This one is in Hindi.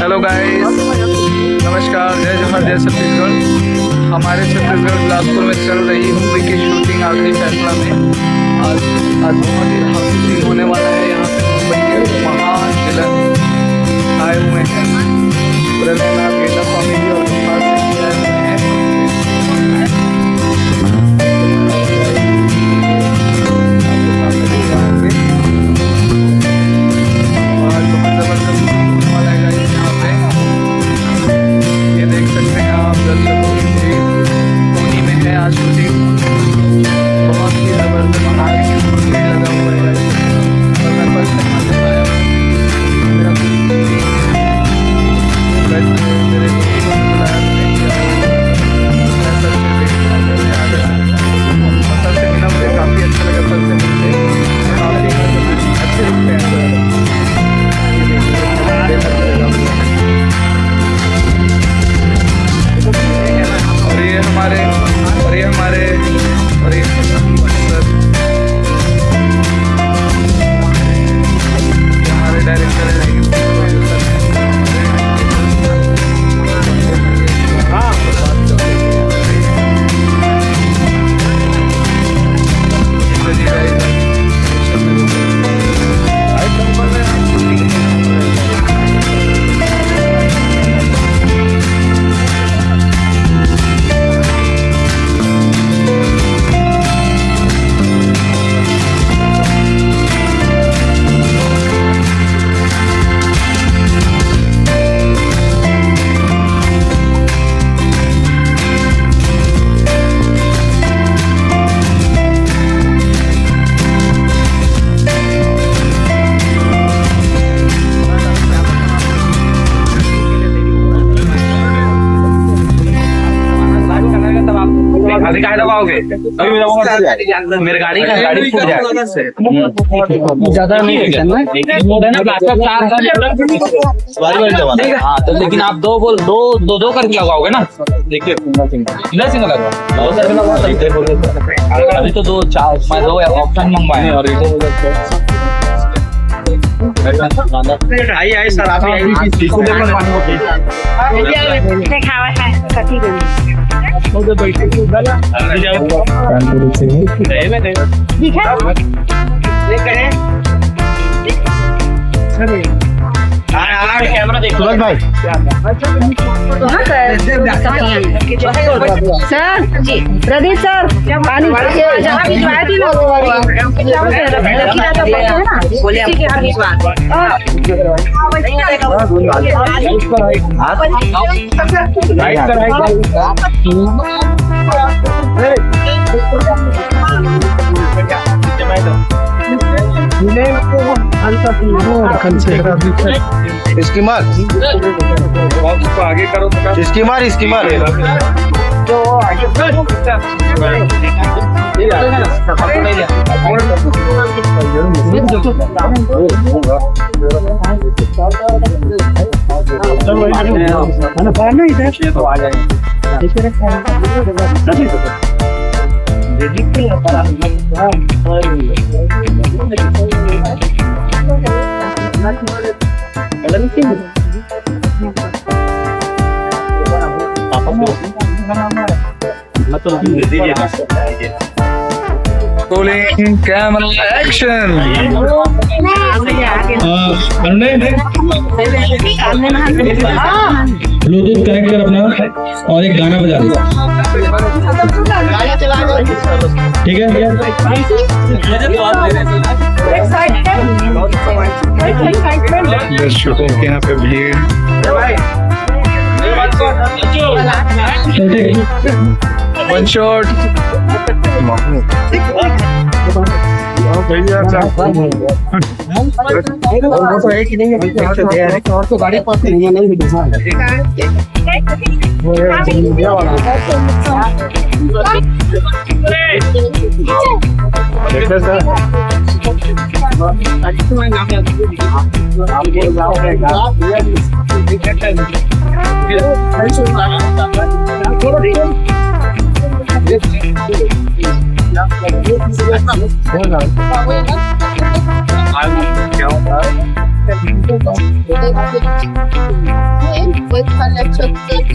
हेलो गाइस, नमस्कार, जय जोहार, जय छत्तीसगढ़। हमारे छत्तीसगढ़ बिलासपुर में चल रही मूवी की शूटिंग आखिरी फैसला में आज बहुत ही हाउसिंग होने वाला है। यहाँ पे मुंबई के महान विलन आए हुए हैं, ब्रजनाथ गेंदा स्वामी जी और विशाल सिंह जी आए हुए हैं। और बहुत जबरदस्त होने वाला है गाइस। यहाँ पे ये देख सकते हैं आप, दर्शकों की कोनी में है आज शूटिंग। बहुत ही जबरदस्त लगा हुआ है गाइस। और मैं फर्स्ट टाइम आने आया हूँ। मेरे दोस्तों को बुलाया तो नहीं किया। मैं सर से मिला, मुझे काफ़ी अच्छा लगा। सर से मिलते काफ़ी अच्छे लगते हैं। और ये हमारे डायरेक्टर है। अभी कहाँ दबाओगे? अभी मेरे गाड़ी ज्यादा नहीं करना। हाँ तो लेकिन आप दो करके लगाओगे ना। देखिए सिंगल अभी तो दो ऑप्शन मंगवाए और आइए सर, आप कैमरा देखो भाई। सर जी, प्रदीप सर पानी भिजवाए थी ना, इसकी मार आगे करो, इसकी मार rolling camera action. Bluetooth connect कर अपना और एक गाना बजा दे, ठीक है? दर्शकों के यहाँ पे भीड़। वन शॉट गाड़ी पास नहीं With color chocolate